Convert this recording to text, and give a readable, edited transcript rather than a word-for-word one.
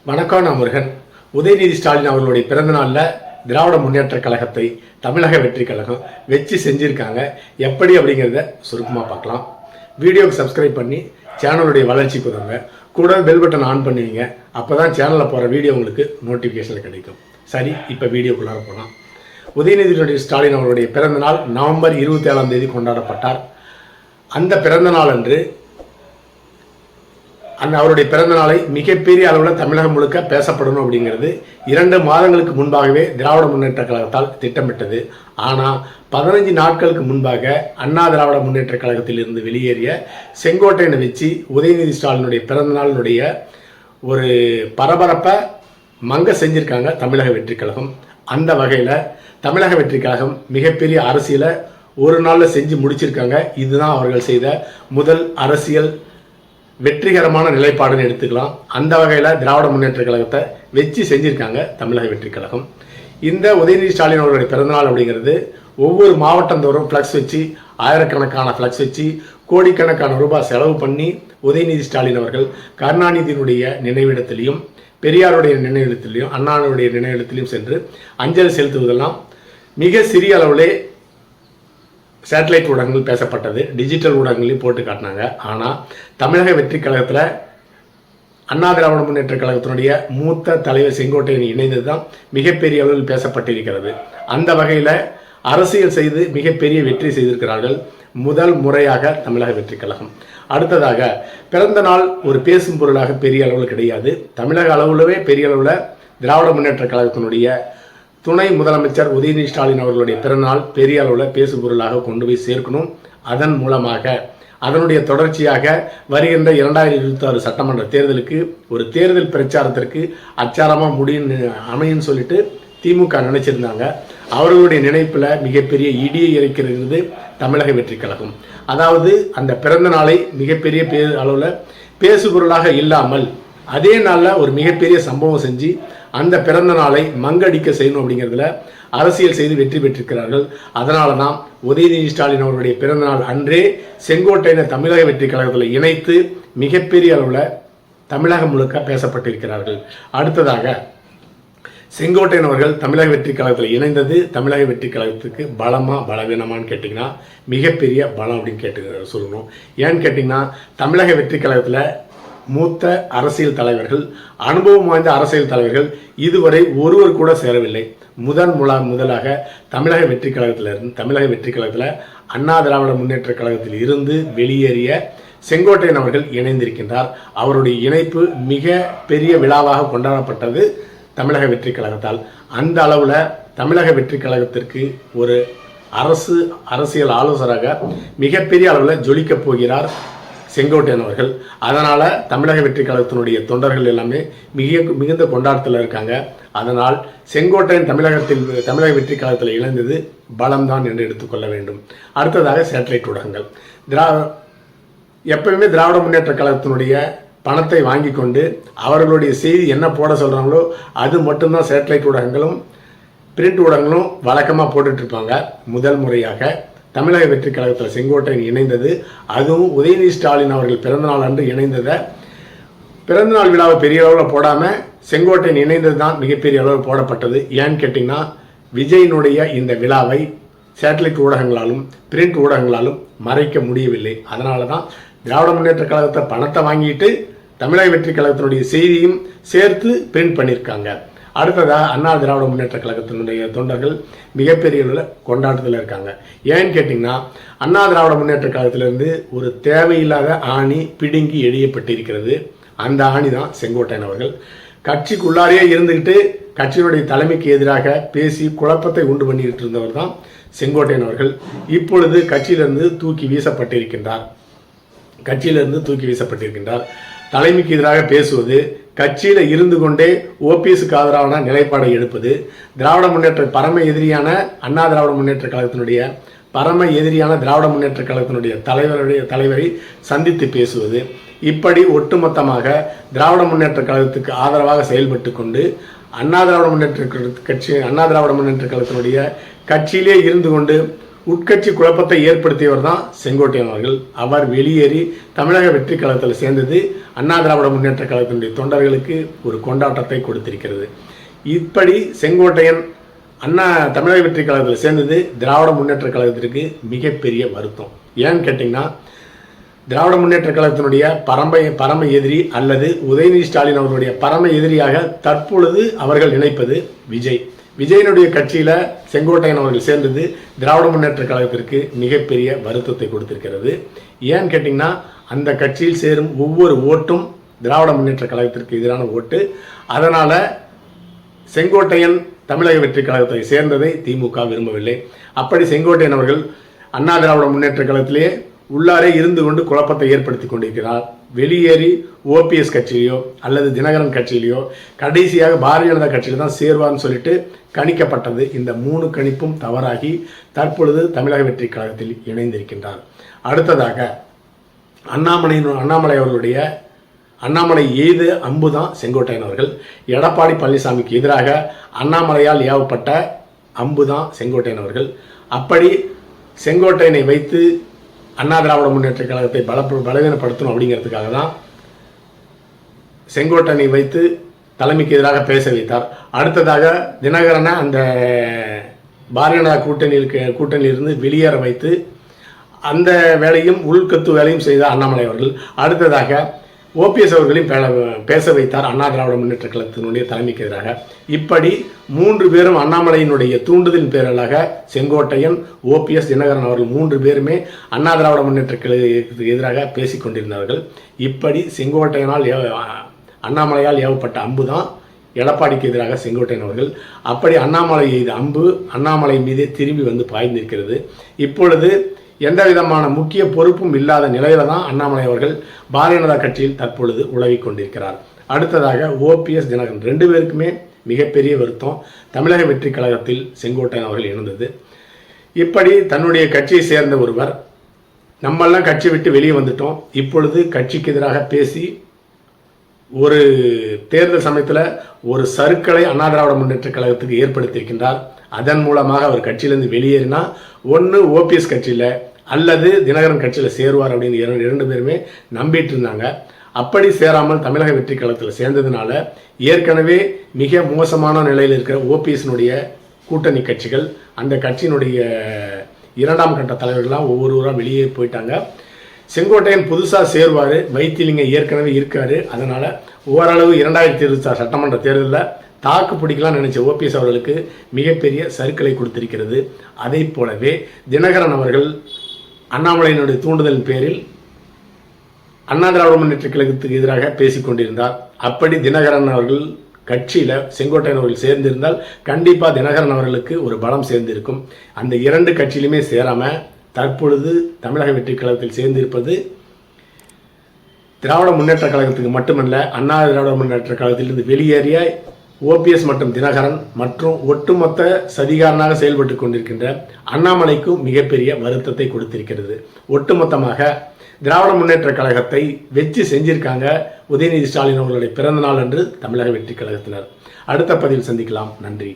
வணக்கம். நான் முருகன். உதயநிதி ஸ்டாலின் அவர்களுடைய பிறந்த நாளில் திராவிட முன்னேற்ற கழகத்தை தமிழக வெற்றி கழகம் வச்சு செஞ்சுருக்காங்க. எப்படி அப்படிங்கிறத சுருக்கமாக பார்க்கலாம். வீடியோக்கு சப்ஸ்கிரைப் பண்ணி சேனலுடைய வளர்ச்சிக்கு உதவுங்க. கூட பெல் பட்டன் ஆன் பண்ணுவீங்க. அப்போ தான் சேனலில் போகிற வீடியோ உங்களுக்கு நோட்டிஃபிகேஷன் கிடைக்கும். சரி, இப்போ வீடியோக்குள்ளார போகலாம். உதயநிதி ஸ்டாலின் அவர்களுடைய பிறந்த நாள் நவம்பர் 27 கொண்டாடப்பட்டார். அந்த பிறந்த நாள் அன்று அவருடைய பிறந்த நாளை மிகப்பெரிய அளவில் தமிழகம் முழுக்க பேசப்படணும் அப்படிங்கிறது 2 மாதங்களுக்கு முன்பாகவே திராவிட முன்னேற்ற கழகத்தால் திட்டமிட்டது. ஆனால் 15 நாட்களுக்கு முன்பாக அண்ணா திராவிட முன்னேற்ற கழகத்தில் இருந்து வெளியேறிய செங்கோட்டையனை வச்சு உதயநிதி ஸ்டாலினுடைய பிறந்த நாளினுடைய ஒரு பரபரப்பை மங்க செஞ்சிருக்காங்க தமிழக வெற்றி கழகம். அந்த வகையில் தமிழக வெற்றி கழகம் மிகப்பெரிய அரசியலை ஒரு நாளில் செஞ்சு முடிச்சிருக்காங்க. இதுதான் அவர்கள் செய்த முதல் அரசியல் வெற்றிகரமான நிலைப்பாடுன்னு எடுத்துக்கலாம். அந்த வகையில் திராவிட முன்னேற்ற கழகத்தை வச்சு செஞ்சுருக்காங்க தமிழக வெற்றி கழகம். இந்த உதயநிதி ஸ்டாலின் அவர்களுடைய பிறந்தநாள் அப்படிங்கிறது ஒவ்வொரு மாவட்டந்தோறும் ஃப்ளக்ஸ் வச்சு ஆயிரக்கணக்கான ஃப்ளக்ஸ் வச்சு கோடிக்கணக்கான ரூபாய் செலவு பண்ணி உதயநிதி ஸ்டாலின் அவர்கள் கருணாநிதியினுடைய நினைவிடத்திலையும் பெரியாருடைய நினைவிடத்திலையும் அண்ணாவுடைய நினைவிடத்திலையும் சென்று அஞ்சலி செலுத்துவதெல்லாம் மிக சிறிய அளவிலே சேட்டலைட் ஊடகங்கள் பேசப்பட்டது. டிஜிட்டல் ஊடகங்களையும் போட்டு காட்டினாங்க. ஆனால் தமிழக வெற்றி கழகத்தில் அண்ணா திராவிட முன்னேற்ற கழகத்தினுடைய மூத்த தலைவர் செங்கோட்டையன் இணைந்தது தான் மிகப்பெரிய அளவில் பேசப்பட்டிருக்கிறது. அந்த வகையில் அரசியல் செய்து மிகப்பெரிய வெற்றி செய்திருக்கிறார்கள் முதல் முறையாக தமிழக வெற்றி கழகம். அடுத்ததாக பிறந்த நாள் ஒரு பேசும் பொருளாக பெரிய அளவில் கிடையாது. தமிழக அளவுலவே பெரிய அளவில் திராவிட முன்னேற்ற கழகத்தினுடைய துணை முதலமைச்சர் உதயநிதி ஸ்டாலின் அவர்களுடைய பிறந்தநாள் பெரிய அளவில் பேசு பொருளாக கொண்டு போய் சேர்க்கணும். அதன் மூலமாக அதனுடைய தொடர்ச்சியாக வருகின்ற 2026 சட்டமன்ற தேர்தலுக்கு ஒரு தேர்தல் பிரச்சாரத்திற்கு அச்சாரமாக அமையும்னு சொல்லிட்டு திமுக நினைச்சிருந்தாங்க. அவர்களுடைய நினைப்பில் மிகப்பெரிய இடியை இறைக்கிறது தமிழக வெற்றி கழகம். அதாவது அந்த பிறந்த நாளை மிகப்பெரிய அளவில் பேசு பொருளாக இல்லாமல் அதே நாளில் ஒரு மிகப்பெரிய சம்பவம் செஞ்சு அந்த பிறந்த நாளை மங்கடிக்க செய்யணும் அப்படிங்கிறதுல அரசியல் செய்து வெற்றி பெற்றிருக்கிறார்கள். அதனால தான் உதயநிதி ஸ்டாலின் அவருடைய பிறந்த நாள் அன்றே செங்கோட்டையனை தமிழக வெற்றி கழகத்தில் இணைத்து மிகப்பெரிய அளவில் தமிழகம் முழுக்க பேசப்பட்டிருக்கிறார்கள். அடுத்ததாக செங்கோட்டையன் அவர்கள் தமிழக வெற்றி கழகத்தில் இணைந்தது தமிழக வெற்றி கழகத்துக்கு பலமா பலவீனமானு கேட்டிங்கன்னா மிகப்பெரிய பலம் அப்படின்னு சொல்லணும். ஏன்னு கேட்டிங்கன்னா தமிழக வெற்றி கழகத்தில் மூத்த அரசியல் தலைவர்கள், அனுபவம் வாய்ந்த அரசியல் தலைவர்கள் இதுவரை ஒருவர் கூட சேரவில்லை. முதலாக தமிழக வெற்றி கழகத்தில் அண்ணா திராவிட முன்னேற்ற கழகத்தில் இருந்து வெளியேறிய செங்கோட்டையன் அவர்கள் இணைந்திருக்கின்றார். அவருடைய இணைப்பு மிக பெரிய விழாவாக கொண்டாடப்பட்டது தமிழக வெற்றி கழகத்தால். அந்த அளவில் தமிழக வெற்றி கழகத்திற்கு ஒரு அரசியல் ஆலோசகராக மிகப்பெரிய அளவில் ஜொலிக்கப் போகிறார் செங்கோட்டையன் அவர்கள். அதனால் தமிழக வெற்றி கழகத்தினுடைய தொண்டர்கள் எல்லாமே மிகுந்த கொண்டாட்டத்தில் இருக்காங்க. அதனால் செங்கோட்டையன் தமிழக வெற்றி கழகத்தில் இணைந்தது பலம்தான் என்று எடுத்துக்கொள்ள வேண்டும். அடுத்ததாக சேட்டலைட் ஊடகங்கள். எப்பவுமே திராவிட முன்னேற்ற கழகத்தினுடைய பணத்தை வாங்கி கொண்டு அவர்களுடைய செய்தி என்ன போட சொல்கிறாங்களோ அது மட்டும்தான் சேட்டலைட் ஊடகங்களும் பிரிண்ட் ஊடகங்களும் வழக்கமாக போட்டுட்ருப்பாங்க. முதல் முறையாக தமிழக வெற்றி கழகத்தில் செங்கோட்டையன் இணைந்தது, அதுவும் உதயநிதி ஸ்டாலின் அவர்கள் பிறந்தநாள் அன்று இணைந்ததை பிறந்தநாள் விழாவை பெரிய அளவில் போடாமல் செங்கோட்டையன் இணைந்தது தான் மிகப்பெரிய அளவில் போடப்பட்டது. ஏன்னு கேட்டிங்கன்னா விஜயினுடைய இந்த விழாவை சேட்டலைட் ஊடகங்களாலும் பிரிண்ட் ஊடகங்களாலும் மறைக்க முடியவில்லை. அதனால தான் திராவிட முன்னேற்ற கழகத்தை பணத்தை வாங்கிட்டு தமிழக வெற்றி கழகத்தினுடைய செய்தியும் சேர்த்து பிரிண்ட் பண்ணியிருக்காங்க. அடுத்ததாக அண்ணா திராவிட முன்னேற்ற கழகத்தினுடைய தொண்டர்கள் மிகப்பெரிய கொண்டாட்டத்தில் இருக்காங்க. ஏன்னு கேட்டிங்கன்னா அண்ணா திராவிட முன்னேற்ற கழகத்திலிருந்து ஒரு தேவையில்லாத ஆணி பிடுங்கி எழியப்பட்டிருக்கிறது. அந்த ஆணி தான் செங்கோட்டையன் அவர்கள். கட்சிக்குள்ளாரையே இருந்துக்கிட்டு கட்சியினுடைய தலைமைக்கு எதிராக பேசி குழப்பத்தை உண்டு பண்ணிக்கிட்டு இருந்தவர் தான் செங்கோட்டையன் அவர்கள். இப்பொழுது கட்சியிலிருந்து தூக்கி வீசப்பட்டிருக்கின்றார். தலைமைக்கு எதிராக பேசுவது, கட்சியில் இருந்து கொண்டே ஓபிஎஸ்க்கு ஆதரவான நிலைப்பாடை எடுப்பது, திராவிட முன்னேற்ற பரம எதிரியான அண்ணா திராவிட முன்னேற்ற கழகத்தினுடைய பரம எதிரியான திராவிட முன்னேற்ற கழகத்தினுடைய தலைவரை சந்தித்து பேசுவது, இப்படி ஒட்டுமொத்தமாக திராவிட முன்னேற்ற கழகத்துக்கு ஆதரவாக செயல்பட்டு கொண்டு அண்ணா திராவிட முன்னேற்ற கழகத்தினுடைய கட்சியிலே இருந்து கொண்டு உட்கட்சி குழப்பத்தை ஏற்படுத்தியவர் தான் செங்கோட்டையன் அவர்கள். அவர் வெளியேறி தமிழக வெற்றி கழகத்தில் சேர்ந்தது அண்ணா திராவிட முன்னேற்ற கழகத்தினுடைய தொண்டர்களுக்கு ஒரு கொண்டாட்டத்தை கொடுத்திருக்கிறது. இப்படி செங்கோட்டையன் தமிழக வெற்றி கழகத்தில் சேர்ந்தது திராவிட முன்னேற்ற கழகத்திற்கு மிகப்பெரிய வருத்தம். ஏன்னு கேட்டிங்கன்னா, திராவிட முன்னேற்ற கழகத்தினுடைய பரம எதிரி அல்லது உதயநிதி ஸ்டாலின் அவர்களுடைய பரம எதிரியாக தற்பொழுது அவர்கள் நினைப்பது விஜயனுடைய கட்சியில செங்கோட்டையன் அவர்கள் சேர்ந்தது திராவிட முன்னேற்ற கழகத்திற்கு மிகப்பெரிய வருத்தத்தை கொடுத்திருக்கிறது. ஏன்னு கேட்டிங்கன்னா, அந்த கட்சியில் சேரும் ஒவ்வொரு ஓட்டும் திராவிட முன்னேற்ற கழகத்திற்கு எதிரான ஓட்டு. அதனால செங்கோட்டையன் தமிழக வெற்றி கழகத்தை சேர்ந்ததை திமுக விரும்பவில்லை. அப்படி செங்கோட்டையன் அவர்கள் அண்ணா திராவிட முன்னேற்ற கழகத்திலே உள்ளாரே இருந்து கொண்டு குழப்பத்தை ஏற்படுத்தி கொண்டிருக்கிறார். வெளியேறி ஓபிஎஸ் கட்சியிலையோ அல்லது தினகரன் கட்சியிலையோ கடைசியாக பாரதிய ஜனதா கட்சியில் தான் சேருவார்னு சொல்லிட்டு கணிக்கப்பட்டது. இந்த 3 கணிப்பும் தவறாகி தற்பொழுது தமிழக வெற்றி கழகத்தில் இணைந்திருக்கின்றார். அடுத்ததாக அண்ணாமலை எய்த அம்பு தான் செங்கோட்டையன் அவர்கள். எடப்பாடி பழனிசாமிக்கு எதிராக அண்ணாமலையால் ஏவப்பட்ட அம்பு தான் செங்கோட்டையன் அவர்கள். அப்படி செங்கோட்டையனை வைத்து அண்ணா திராவிட முன்னேற்ற கழகத்தை பலவீனப்படுத்தணும் அப்படிங்கிறதுக்காக தான் செங்கோட்டையனை வைத்து தலைமைக்கு எதிராக பேச வைத்தார். அடுத்ததாக தினகரனை அந்த பாரதிய ஜனதா கூட்டணியிலிருந்து வெளியேற வைத்து அந்த வேலையும் உள்கத்து வேலையும் செய்த அண்ணாமலை அவர்கள். அடுத்ததாக ஓபிஎஸ் அவர்களையும் பேச வைத்தார் அண்ணா திராவிட முன்னேற்ற கழகத்தினுடைய தலைமைக்கு எதிராக. இப்படி 3 பேரும் அண்ணாமலையினுடைய தூண்டுதலின் பேரலாக செங்கோட்டையன், ஓபிஎஸ், தினகரன் அவர்கள் 3 பேருமே அண்ணா திராவிட முன்னேற்ற கழகத்துக்கு எதிராக பேசிக் கொண்டிருந்தார்கள். இப்படி அண்ணாமலையால் ஏவப்பட்ட அம்பு தான் எடப்பாடிக்கு எதிராக செங்கோட்டையன் அவர்கள். அப்படி அண்ணாமலை எய்த அம்பு அண்ணாமலை மீதே திரும்பி வந்து பாய்ந்திருக்கிறது. இப்பொழுது எந்த விதமான முக்கிய பொறுப்பும் இல்லாத நிலையில தான் அண்ணாமலை அவர்கள் பாரதிய ஜனதா கட்சியில் தற்பொழுது உலவிக் கொண்டிருக்கிறார். அடுத்ததாக ஓபிஎஸ், தினகரன் 2 பேருக்குமே மிகப்பெரிய வருத்தம் தமிழக வெற்றி கழகத்தில் செங்கோட்டையன் அவர்கள் இணைந்தது. இப்படி தன்னுடைய கட்சியை சேர்ந்த ஒருவர், நம்மெல்லாம் கட்சி விட்டு வெளியே வந்துட்டோம், இப்பொழுது கட்சிக்கு எதிராக பேசி ஒரு தேர்தல் சமயத்தில் ஒரு சறுக்களை அண்ணா திராவிட முன்னேற்ற கழகத்துக்கு ஏற்படுத்தியிருக்கின்றார். அதன் மூலமாக அவர் கட்சியிலிருந்து வெளியேறினா ஒன்று ஓபிஎஸ் கட்சியில் அல்லது தினகரன் கட்சியில் சேருவார் அப்படின்னு 2 பேருமே நம்பிட்டு இருந்தாங்க. அப்படி சேராமல் தமிழக வெற்றி கழகத்தில் சேர்ந்ததுனால ஏற்கனவே மிக மோசமான நிலையில் இருக்கிற ஓபிஎஸ்னுடைய கூட்டணி கட்சிகள், அந்த கட்சியினுடைய 2ஆம் கட்ட தலைவர்கள்லாம் ஒவ்வொருவராக வெளியே போயிட்டாங்க. செங்கோட்டையன் புதுசாக சேருவார், வைத்திலிங்க ஏற்கனவே இருக்காரு. அதனால் ஓரளவு 2026 சட்டமன்ற தேர்தலில் தாக்கு பிடிக்கலாம் நினைச்ச ஓபிஎஸ் அவர்களுக்கு மிகப்பெரிய சறுக்களை கொடுத்திருக்கிறது. அதை போலவே தினகரன் அவர்கள் அண்ணாமலையினுடைய தூண்டுதலின் பேரில் அண்ணா திராவிட முன்னேற்ற கழகத்துக்கு எதிராக பேசிக்கொண்டிருந்தார். அப்படி தினகரன் அவர்கள் கட்சியில் செங்கோட்டையன் அவர்கள் சேர்ந்திருந்தால் கண்டிப்பாக தினகரன் அவர்களுக்கு ஒரு பலம் சேர்ந்திருக்கும். அந்த 2 கட்சியிலுமே சேராமல் தற்பொழுது தமிழக வெற்றி கழகத்தில் சேர்ந்திருப்பது திராவிட முன்னேற்ற கழகத்துக்கு மட்டுமல்ல, அண்ணா திராவிட முன்னேற்ற கழகத்திலிருந்து வெளியேறிய ஓபிஎஸ் மற்றும் தினகரன் மற்றும் ஒட்டுமொத்த சதிகாரனாக செயல்பட்டு கொண்டிருக்கின்ற அண்ணாமலைக்கும் மிகப்பெரிய வருத்தத்தை கொடுத்திருக்கிறது. ஒட்டுமொத்தமாக திராவிட முன்னேற்ற கழகத்தை வெற்றி செஞ்சிருக்காங்க உதயநிதி ஸ்டாலின் அவர்களுடைய பிறந்த நாள் அன்று தமிழக வெற்றி கழகத்தினர். அடுத்த பதிவில் சந்திக்கலாம். நன்றி.